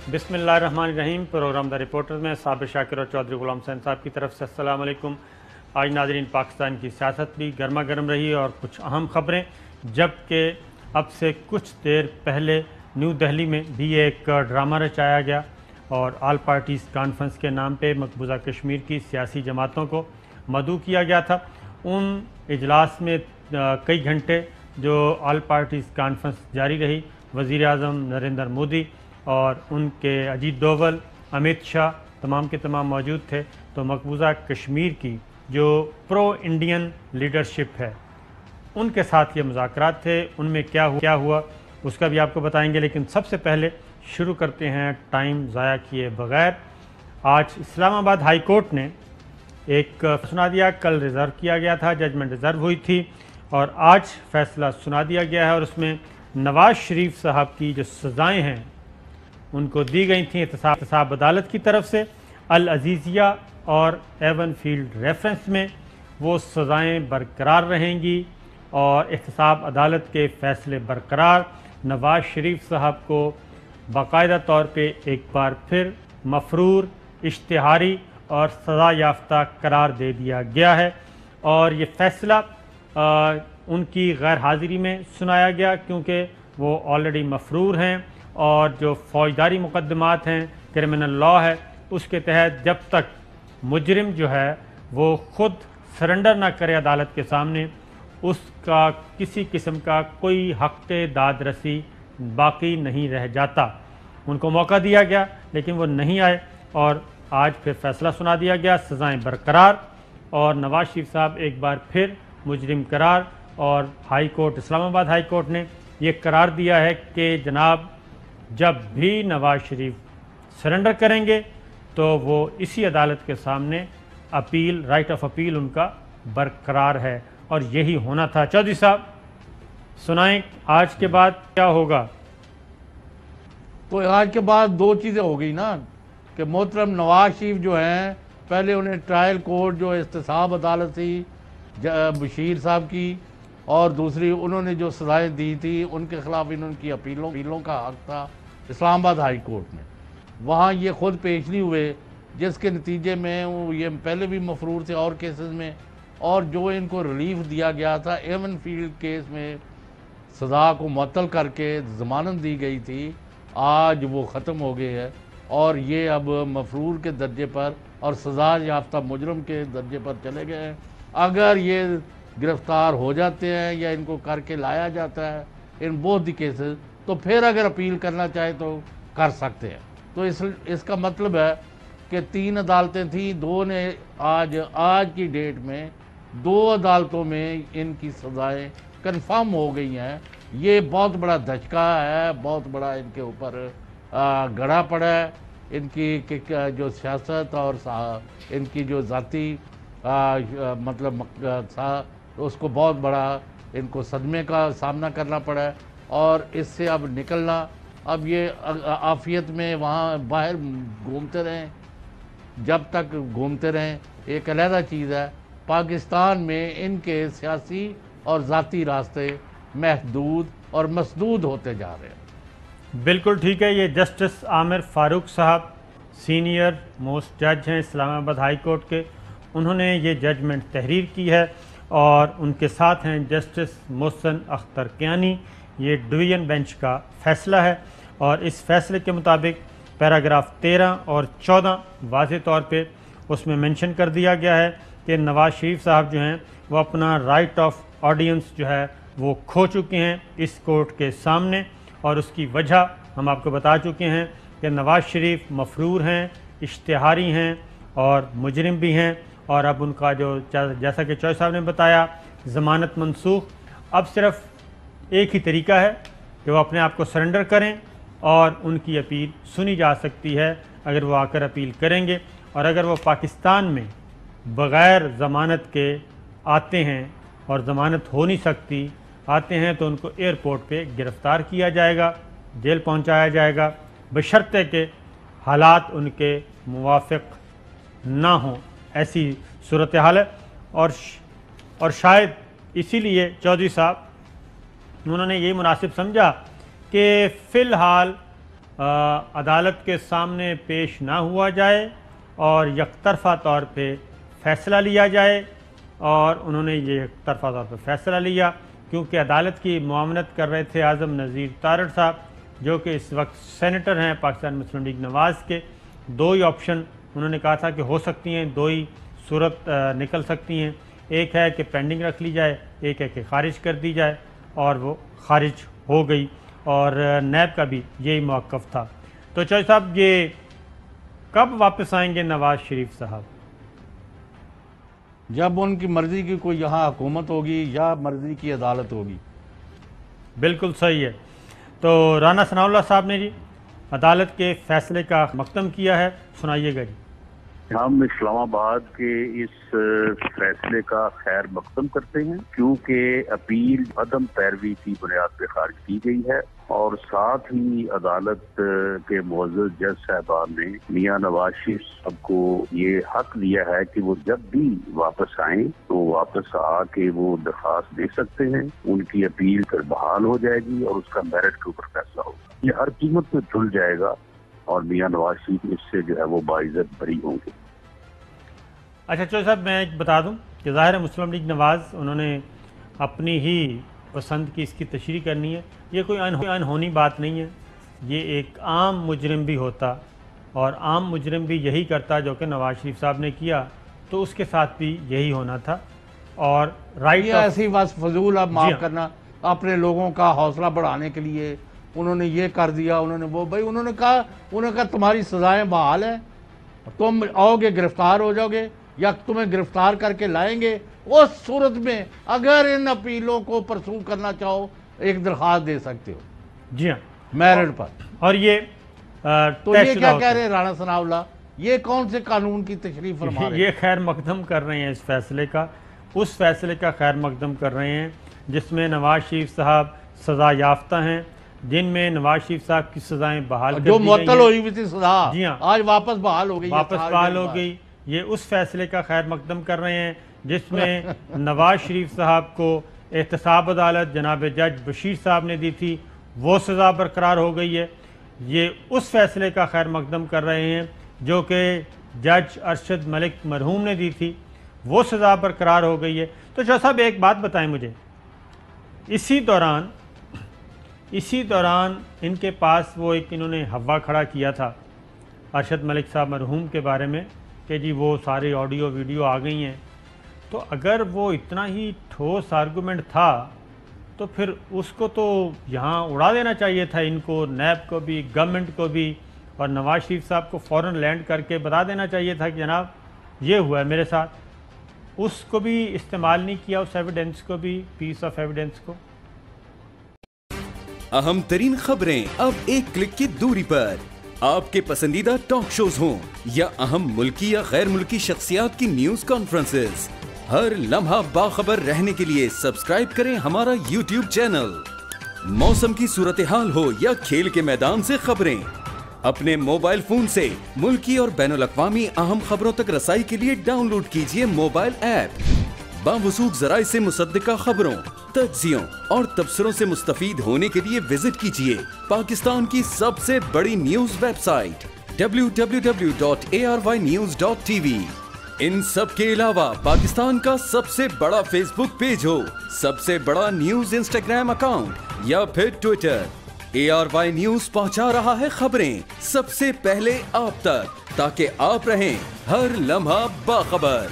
बिस्मिल्लाहिर्रहमानिर्रहीम। Programme the reporter में साबिर शाकिर और चौधरी गुलाम हुसैन साहब की तरफ से अस्सलाम वालेकुम। आज नाज़रीन पाकिस्तान की सियासत भी गर्मा गर्म रही और कुछ अहम खबरें, जबकि अब से कुछ देर पहले न्यू दिल्ली में भी एक ड्रामा रचाया गया और ऑल पार्टीज़ कॉन्फ्रेंस के नाम पे मकबूजा कश्मीर की सियासी जमातों को मदऊ किया गया था। उन इजलास में कई घंटे जो ऑल पार्टीज़ कॉन्फ्रेंस जारी रही, वज़ीर आज़म नरेंद्र मोदी और उनके अजीत डोवल, अमित शाह तमाम के तमाम मौजूद थे। तो मकबूजा कश्मीर की जो प्रो इंडियन लीडरशिप है उनके साथ ये मुज़ाकरात थे। उनमें क्या हुआ उसका भी आपको बताएंगे, लेकिन सबसे पहले शुरू करते हैं टाइम ज़ाया किए बगैर। आज इस्लामाबाद हाई कोर्ट ने एक सुना दिया, कल रिज़र्व किया गया था, जजमेंट रिज़र्व हुई थी और आज फ़ैसला सुना दिया गया है और उसमें नवाज़ शरीफ साहब की जो सज़ाएँ हैं उनको दी गई थी एहतसाब अदालत की तरफ से। अल अजीज़िया और एवन फील्ड रेफरेंस में वो सज़ाएँ बरकरार रहेंगी और एहतसाब अदालत के फ़ैसले बरकरार। नवाज़ शरीफ साहब को बाकायदा तौर पे एक बार फिर मफरूर, इश्तिहारी और सज़ा याफ्ता करार दे दिया गया है और ये फ़ैसला उनकी गैर हाज़िरी में सुनाया गया क्योंकि वो ऑलरेडी मफरूर हैं और जो फ़ौजदारी मुकदमात हैं, क्रिमिनल लॉ है, उसके तहत जब तक मुजरिम जो है वो ख़ुद सरेंडर ना करे अदालत के सामने, उसका किसी किस्म का कोई हक़ दादरसी बाकी नहीं रह जाता। उनको मौका दिया गया लेकिन वो नहीं आए और आज फिर फ़ैसला सुना दिया गया, सज़ाएँ बरकरार और नवाज़ शरीफ साहब एक बार फिर मुजरिम करार। और high court, Islamabad high court ने ये करार दिया है कि जनाब जब भी नवाज़ शरीफ सरेंडर करेंगे तो वो इसी अदालत के सामने अपील, राइट ऑफ अपील उनका बरकरार है और यही होना था। चौधरी साहब सुनाएं आज के बाद क्या होगा? तो आज के बाद दो चीज़ें हो गई ना कि मोहतरम नवाज शरीफ जो हैं, पहले उन्हें ट्रायल कोर्ट जो एहतसाब अदालत थी बशीर साहब की, और दूसरी उन्होंने जो सज़ाएँ दी थी उनके ख़िलाफ़ इनकी अपीलों का हक़ था इस्लामाबाद हाई कोर्ट में। वहाँ ये ख़ुद पेश नहीं हुए, जिसके नतीजे में ये पहले भी मफरूर थे और केसेस में, और जो इनको रिलीफ दिया गया था एवन फील्ड केस में सज़ा को मुअत्तल करके ज़मानत दी गई थी, आज वो ख़त्म हो गई है और ये अब मफरूर के दर्जे पर और सज़ा याफ्ता मुजरम के दर्जे पर चले गए हैं। अगर ये गिरफ़्तार हो जाते हैं या इनको करके लाया जाता है इन बोथ दी केसेस, तो फिर अगर अपील करना चाहे तो कर सकते हैं। तो इसका मतलब है कि 3 अदालतें थी, दो ने आज की डेट में 2 अदालतों में इनकी सज़ाएँ कन्फर्म हो गई हैं। ये बहुत बड़ा धचका है, बहुत बड़ा इनके ऊपर गड़ा पड़ा है। इनकी जो सियासत और इनकी जो ज़ाती मतलब था, उसको बहुत बड़ा इनको सदमे का सामना करना पड़ा है और इससे अब निकलना, अब ये आफियत में वहाँ बाहर घूमते रहें, जब तक घूमते रहें एक अलहदा चीज़ है। पाकिस्तान में इनके सियासी और ज़ाती रास्ते महदूद और मसदूद होते जा रहे हैं। बिल्कुल ठीक है। ये जस्टिस आमिर फ़ारूक साहब सीनियर मोस्ट जज हैं इस्लामाबाद हाई कोर्ट के, उन्होंने ये जजमेंट तहरीर की है और उनके साथ हैं जस्टिस मोहसिन अख्तर कियानी। ये डिवीज़न बेंच का फ़ैसला है और इस फ़ैसले के मुताबिक पैराग्राफ 13 और 14 वाज़ेह तौर पे उसमें मेंशन कर दिया गया है कि नवाज़ शरीफ साहब जो हैं वो अपना राइट ऑफ ऑडियंस जो है वो खो चुके हैं इस कोर्ट के सामने और उसकी वजह हम आपको बता चुके हैं कि नवाज़ शरीफ मफरूर हैं, इश्तिहारी हैं और मुजरिम भी हैं और अब उनका जो जैसा कि चौधरी साहब ने बताया ज़मानत मनसूख। अब सिर्फ एक ही तरीका है कि वो अपने आप को सरेंडर करें और उनकी अपील सुनी जा सकती है अगर वो आकर अपील करेंगे। और अगर वो पाकिस्तान में बग़ैर ज़मानत के आते हैं और ज़मानत हो नहीं सकती, आते हैं तो उनको एयरपोर्ट पे गिरफ़्तार किया जाएगा, जेल पहुंचाया जाएगा, बशर्ते के हालात उनके मुवाफ़िक ना हों। ऐसी सूरत हाल है और शायद इसीलिए चौधरी साहब उन्होंने यही मुनासिब समझा कि फ़िलहाल عدالت کے سامنے پیش نہ ہوا جائے اور یک طرفہ طور پہ فیصلہ لیا جائے، اور انہوں نے یہ یک طرفہ طور پہ فیصلہ لیا کیونکہ عدالت کی معاونت کر رہے تھے اعظم نذیر تارڑ صاحب، جو کہ اس وقت سینیٹر ہیں پاکستان مسلم لیگ نواز کے۔ دو ہی آپشن انہوں نے کہا تھا کہ ہو سکتی ہیں، دو ہی صورت نکل سکتی ہیں، ایک ہے کہ پینڈنگ رکھ لی جائے، ایک ہے کہ خارج کر دی جائے، اور وہ خارج ہو گئی، اور نیب کا بھی یہی موقف تھا۔ تو چوہدری صاحب، یہ کب واپس آئیں گے نواز شریف صاحب؟ جب ان کی مرضی کی کوئی یہاں حکومت ہوگی یا مرضی کی عدالت ہوگی۔ بالکل صحیح ہے۔ تو رانا ثناء اللہ صاحب نے جی عدالت کے فیصلے کا مقدم کیا ہے، سنائیے گا جی۔ ہم اسلام آباد کے اس فیصلے کا خیر مقدم کرتے ہیں کیونکہ اپیل عدم پیروی کی بنیاد پہ خارج کی گئی ہے، اور ساتھ ہی عدالت کے معزز جج صاحبان نے میاں نواز شریف صاحب کو یہ حق دیا ہے کہ وہ جب بھی واپس آئیں تو واپس آ کے وہ درخواست دے سکتے ہیں، ان کی اپیل پھر بحال ہو جائے گی اور اس کا میرٹ کے اوپر فیصلہ ہوگا۔ یہ ہر قیمت پہ دھل جائے گا اور میاں نواز شریف اس سے جو ہے وہ باعزت بری ہوں گے۔ اچھا چوہدری صاحب، میں ایک بتا دوں کہ ظاہر ہے مسلم لیگ نواز انہوں نے اپنی ہی پسند کی اس کی تشریح کرنی ہے، یہ کوئی انہونی بات نہیں ہے، یہ ایک عام مجرم بھی ہوتا اور عام مجرم بھی یہی کرتا جو کہ نواز شریف صاحب نے کیا، تو اس کے ساتھ بھی یہی ہونا تھا۔ اور رائٹ ایسی بات فضول اب معاف کرنا، اپنے لوگوں کا حوصلہ بڑھانے کے لیے انہوں نے یہ کر دیا، انہوں نے وہ، بھائی انہوں نے کہا تمہاری سزائیں بحال ہیں، تم آؤ گے گرفتار ہو جاؤ گے یا تمہیں گرفتار کر کے لائیں گے، اس صورت میں اگر ان اپیلوں کو پرسو کرنا چاہو ایک درخواست دے سکتے ہو جی ہاں میرٹ پر۔ اور یہ تو یہ کیا کہہ رہے ہیں رانا ثناء اللہ، یہ کون سے قانون کی تشریح فرما رہے ہیں؟ یہ خیر مقدم کر رہے ہیں اس فیصلے کا، اس فیصلے کا خیر مقدم کر رہے ہیں جس میں نواز شریف صاحب سزا یافتہ ہیں، جن میں نواز شریف صاحب کی سزائیں بحال کر دی گئی ہیں، جو معطل ہوئی ہوئی تھی سزا جی ہاں آج واپس بحال ہو گئی، واپس بحال ہو گئی۔ یہ اس فیصلے کا خیر مقدم کر رہے ہیں جس میں نواز شریف صاحب کو احتساب عدالت جناب جج بشیر صاحب نے دی تھی، وہ سزا برقرار ہو گئی ہے۔ یہ اس فیصلے کا خیر مقدم کر رہے ہیں جو کہ جج ارشد ملک مرحوم نے دی تھی، وہ سزا برقرار ہو گئی ہے۔ تو شاہ صاحب ایک بات بتائیں مجھے، اسی دوران ان کے پاس وہ ایک انہوں نے ہوا کھڑا کیا تھا ارشد ملک صاحب مرحوم کے بارے میں کہ جی وہ سارے آڈیو ویڈیو آ گئی ہیں، تو اگر وہ اتنا ہی ٹھوس آرگومنٹ تھا تو پھر اس کو تو یہاں اڑا دینا چاہیے تھا، ان کو، نیب کو بھی، گورنمنٹ کو بھی، اور نواز شریف صاحب کو فوراً لینڈ کر کے بتا دینا چاہیے تھا کہ جناب یہ ہوا ہے میرے ساتھ۔ اس کو بھی استعمال نہیں کیا، اس ایویڈنس کو بھی، پیس آف ایویڈنس کو۔ اہم ترین خبریں اب ایک کلک کی دوری پر، آپ کے پسندیدہ ٹاک شوز ہوں یا اہم ملکی یا غیر ملکی شخصیات کی نیوز کانفرنسز، ہر لمحہ باخبر رہنے کے لیے سبسکرائب کریں ہمارا یوٹیوب چینل۔ موسم کی صورتحال ہو یا کھیل کے میدان سے خبریں، اپنے موبائل فون سے ملکی اور بین الاقوامی اہم خبروں تک رسائی کے لیے ڈاؤن لوڈ کیجیے موبائل ایپ۔ باوثوق ذرائع سے مصدقہ خبروں، تجزیوں اور تبصروں سے مستفید ہونے کے لیے وزٹ کیجیے پاکستان کی سب سے بڑی نیوز ویب سائٹ www.arYnews.tv۔ ان سب کے علاوہ پاکستان کا سب سے بڑا فیس بک پیج ہو، سب سے بڑا نیوز انسٹاگرام اکاؤنٹ یا پھر ٹویٹر، ARY نیوز پہنچا رہا ہے خبریں سب سے پہلے آپ تک، تاکہ آپ رہیں ہر لمحہ باخبر۔